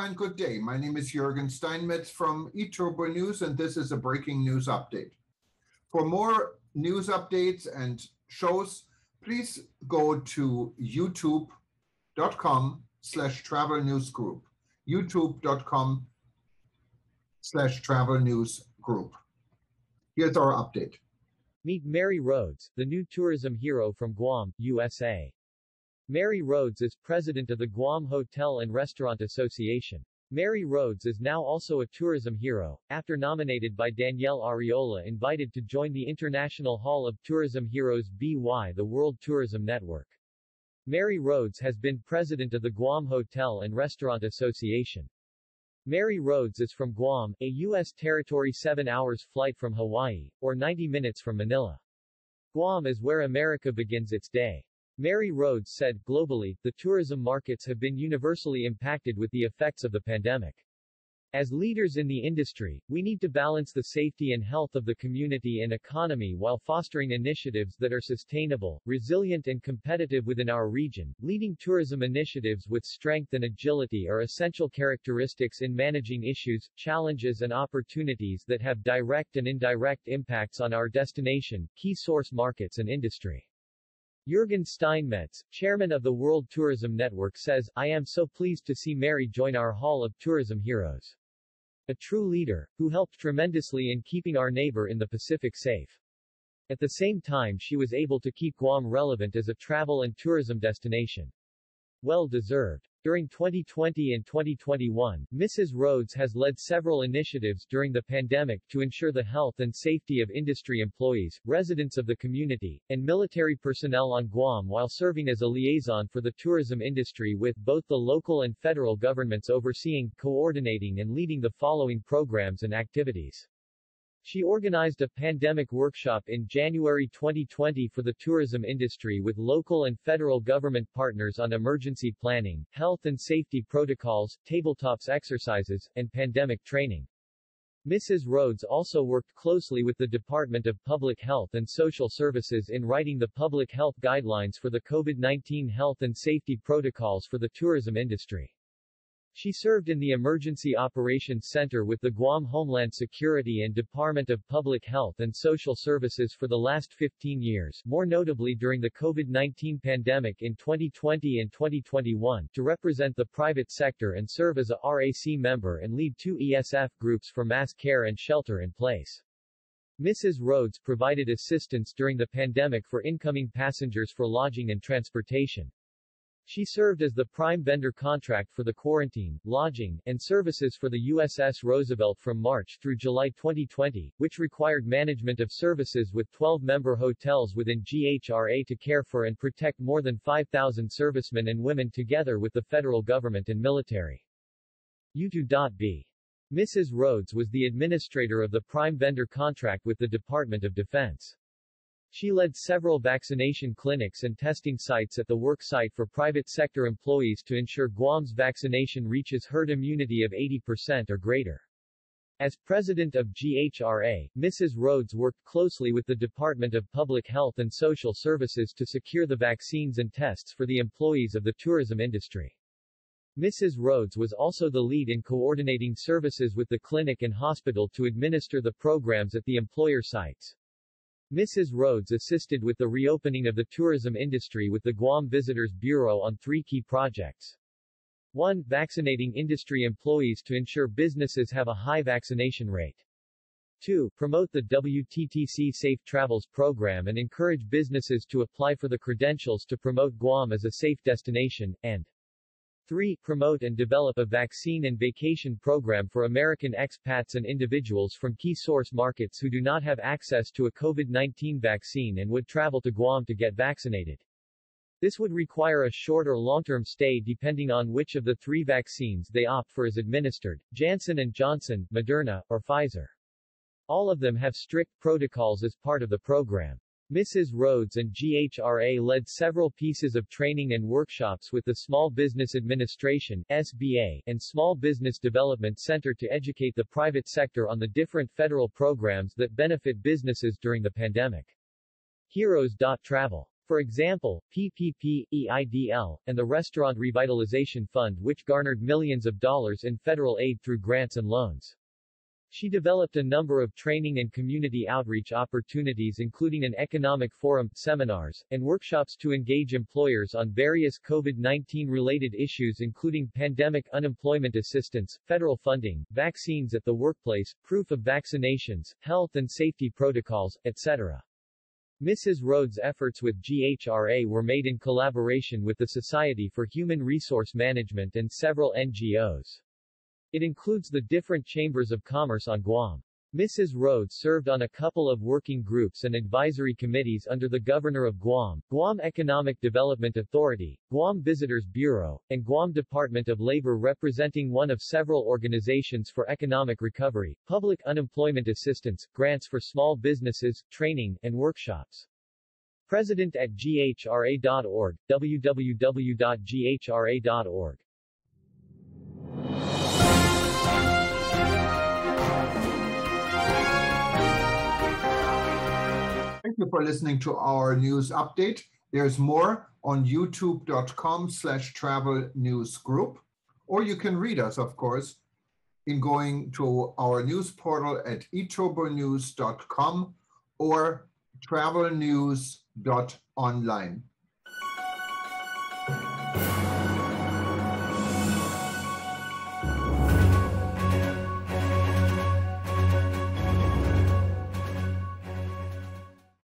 and good day. My name is Juergen Steinmetz from eTurboNews, and this is a breaking news update. For more news updates and shows, please go to youtube.com/travel news group. youtube.com/travel news group. Here's our update. Meet Mary Rhodes, the new tourism hero from Guam, USA. Mary Rhodes is president of the Guam Hotel and Restaurant Association. Mary Rhodes is now also a tourism hero, after nominated by Danielle Arreola invited to join the International Hall of Tourism Heroes by the World Tourism Network. Mary Rhodes has been president of the Guam Hotel and Restaurant Association. Mary Rhodes is from Guam, a U.S. territory 7 hours flight from Hawaii, or 90 minutes from Manila. Guam is where America begins its day. Mary Rhodes said, globally, the tourism markets have been universally impacted with the effects of the pandemic. As leaders in the industry, we need to balance the safety and health of the community and economy while fostering initiatives that are sustainable, resilient and competitive within our region. Leading tourism initiatives with strength and agility are essential characteristics in managing issues, challenges and opportunities that have direct and indirect impacts on our destination, key source markets and industry. Juergen Steinmetz, chairman of the World Tourism Network says, "I am so pleased to see Mary join our Hall of Tourism Heroes. A true leader, who helped tremendously in keeping our neighbor in the Pacific safe. At the same time she was able to keep Guam relevant as a travel and tourism destination. Well deserved." During 2020 and 2021, Mrs. Rhodes has led several initiatives during the pandemic to ensure the health and safety of industry employees, residents of the community, and military personnel on Guam while serving as a liaison for the tourism industry with both the local and federal governments overseeing, coordinating and leading the following programs and activities. She organized a pandemic workshop in January 2020 for the tourism industry with local and federal government partners on emergency planning, health and safety protocols, tabletops exercises, and pandemic training. Mrs. Rhodes also worked closely with the Department of Public Health and Social Services in writing the public health guidelines for the COVID-19 health and safety protocols for the tourism industry. She served in the Emergency Operations Center with the Guam Homeland Security and Department of Public Health and Social Services for the last 15 years, more notably during the COVID-19 pandemic in 2020 and 2021, to represent the private sector and serve as a RAC member and lead 2 ESF groups for mass care and shelter in place. Mrs. Rhodes provided assistance during the pandemic for incoming passengers for lodging and transportation. She served as the prime vendor contract for the quarantine, lodging, and services for the USS Roosevelt from March through July 2020, which required management of services with 12-member hotels within GHRA to care for and protect more than 5,000 servicemen and women together with the federal government and military. U2.B. Mrs. Rhodes was the administrator of the prime vendor contract with the Department of Defense. She led several vaccination clinics and testing sites at the work site for private sector employees to ensure Guam's vaccination reaches herd immunity of 80% or greater. As president of GHRA, Mrs. Rhodes worked closely with the Department of Public Health and Social Services to secure the vaccines and tests for the employees of the tourism industry. Mrs. Rhodes was also the lead in coordinating services with the clinic and hospital to administer the programs at the employer sites. Mrs. Rhodes assisted with the reopening of the tourism industry with the Guam Visitors Bureau on 3 key projects. 1. Vaccinating industry employees to ensure businesses have a high vaccination rate. 2. Promote the WTTC Safe Travels program and encourage businesses to apply for the credentials to promote Guam as a safe destination, and 3. Promote and develop a vaccine and vacation program for American expats and individuals from key source markets who do not have access to a COVID-19 vaccine and would travel to Guam to get vaccinated. This would require a short or long-term stay depending on which of the 3 vaccines they opt for is administered, Janssen & Johnson, Moderna, or Pfizer. All of them have strict protocols as part of the program. Mrs. Rhodes and GHRA led several pieces of training and workshops with the Small Business Administration (SBA) and Small Business Development Center to educate the private sector on the different federal programs that benefit businesses during the pandemic. Heroes.travel For example, PPP, EIDL, and the Restaurant Revitalization Fund, which garnered millions of dollars in federal aid through grants and loans. She developed a number of training and community outreach opportunities, including an economic forum, seminars, and workshops to engage employers on various COVID-19 related issues, including pandemic unemployment assistance, federal funding, vaccines at the workplace, proof of vaccinations, health and safety protocols, etc. Mrs. Rhodes' efforts with GHRA were made in collaboration with the Society for Human Resource Management and several NGOs. It includes the different chambers of commerce on Guam. Mrs. Rhodes served on a couple of working groups and advisory committees under the Governor of Guam, Guam Economic Development Authority, Guam Visitors Bureau, and Guam Department of Labor, representing one of several organizations for economic recovery, public unemployment assistance, grants for small businesses, training, and workshops. President at GHRA.org, www.ghra.org. Thank you for listening to our news update. There's more on youtube.com/travel news group, or you can read us, of course, in going to our news portal at eTurboNews.com or travelnews.online.